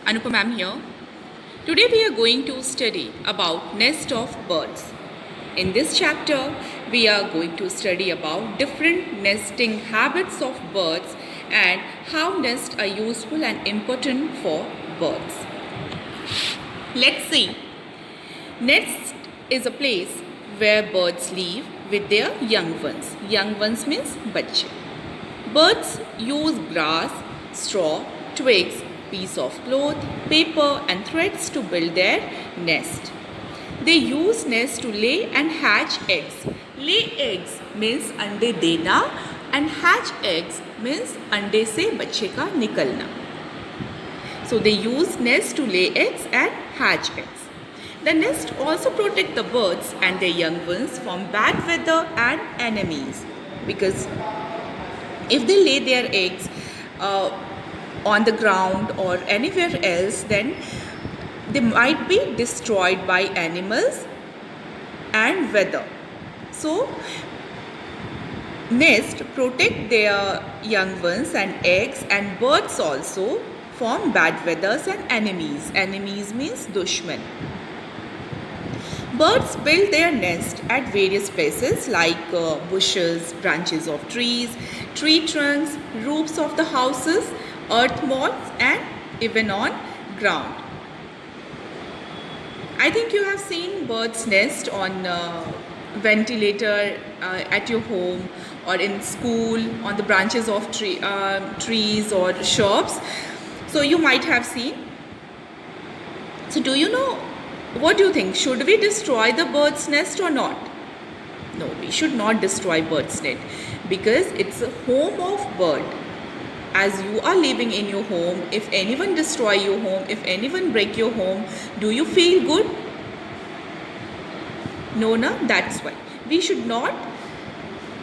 Anupam ma'am here. Today we are going to study about nest of birds. In this chapter, we are going to study about different nesting habits of birds and how nests are useful and important for birds. Let's see. Nest is a place where birds live with their young ones. Young ones means bachche. Birds use grass, straw, twigs, piece of cloth, paper and threads to build their nest. They use nest to lay and hatch eggs. Lay eggs means अंडे देना and hatch eggs means अंडे से बच्चे का निकलना. So they use nest to lay eggs and hatch eggs. The nest also protect the birds and their young ones from bad weather and enemies, because if they lay their eggs on the ground or anywhere else, then they might be destroyed by animals and weather. So nest protect their young ones and eggs and birds also from bad weathers and enemies. Enemies means dushman. Birds build their nest at various places like bushes, branches of trees, tree trunks, roofs of the houses, earth mounds and even on ground. I think you have seen birds nest on ventilator at your home or in school, on the branches of trees or shrubs. So you might have seen. So do you know, what do you think? Should we destroy the bird's nest or not? No, we should not destroy bird's nest because it's a home of bird. As you are living in your home, if anyone destroy your home, if anyone break your home, do you feel good? No, that's why. We should not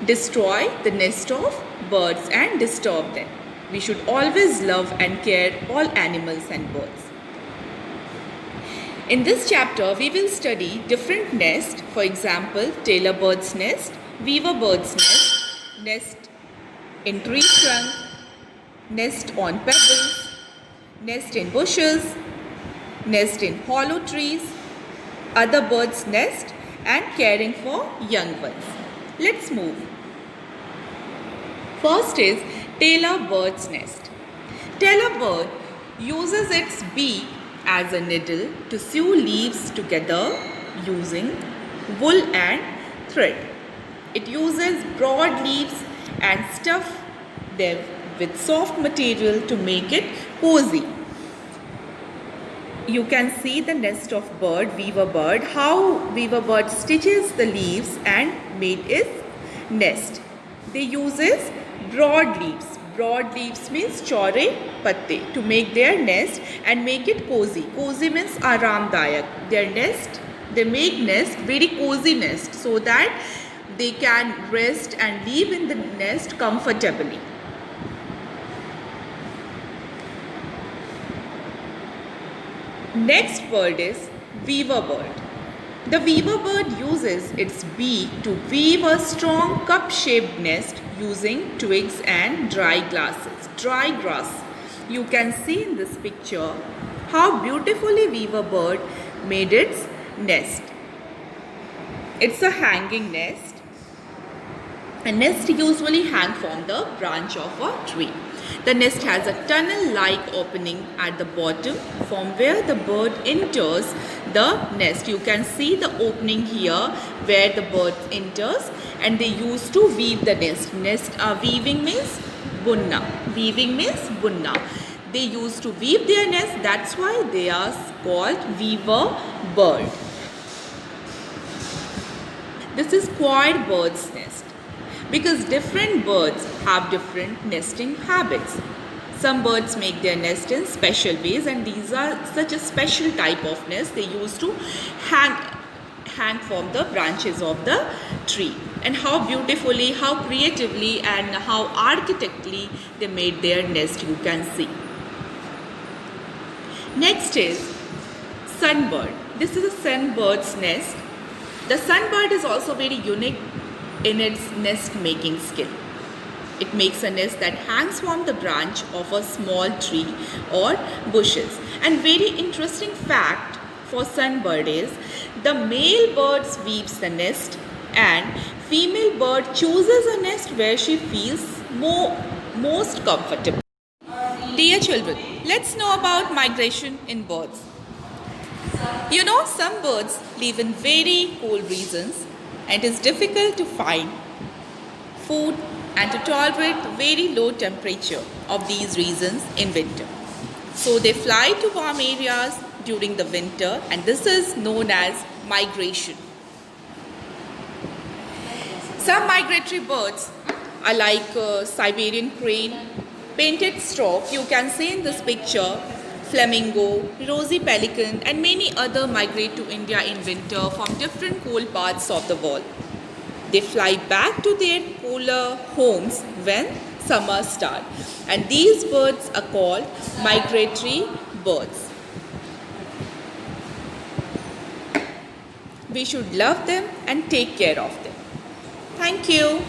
destroy the nest of birds and disturb them. We should always love and care all animals and birds. In this chapter, we will study different nests. For example, tailor bird's nest, weaver bird's nest, nest in tree trunk, nest on pebbles, nest in bushes, nest in hollow trees, other birds' nest and caring for young ones. Let's move. First is tailor bird's nest. Tailor bird uses its beak as a needle to sew leaves together using wool and thread. It uses broad leaves and stuff them with soft material to make it cozy. You can see the nest of bird, weaver bird, how weaver bird stitches the leaves and made its nest. They uses broad leaves. Broad leaves means chore patte to make their nest and make it cozy. Cozy means aramdayak. Their nest, they make nest very cozy nest so that they can rest and live in the nest comfortably. Next bird is weaver bird. The weaver bird uses its beak to weave a strong cup-shaped nest using twigs and dry grass. You can see in this picture how beautifully weaver bird made its nest. It's a hanging nest. A nest usually hangs from the branch of a tree. The nest has a tunnel-like opening at the bottom from where the bird enters the nest. You can see the opening here where the bird enters, and they used to weave the nest. Weaving means bunna. Weaving means bunna. They used to weave their nest. That's why they are called weaver bird. This is quoit bird's nest, because different birds have different nesting habits. Some birds make their nest in special ways, and these are such a special type of nest. They used to hang from the branches of the tree. And how beautifully, how creatively and how architecturally they made their nest, you can see. Next is sunbird. This is a sunbird's nest. The sunbird is also very unique in its nest making skill. It makes a nest that hangs from the branch of a small tree or bushes. And very interesting fact for sunbird is the male bird weaves the nest and female bird chooses a nest where she feels most comfortable. Dear children, let's know about migration in birds. You know, some birds live in very cold regions and it is difficult to find food and to tolerate the very low temperature of these regions in winter. So they fly to warm areas during the winter, and this is known as migration. Some migratory birds are like Siberian crane, painted stork, you can see in this picture, flamingo, rosy pelican, and many other migrate to India in winter from different cold parts of the world. They fly back to their cooler homes when summer starts, and these birds are called migratory birds. We should love them and take care of them. Thank you.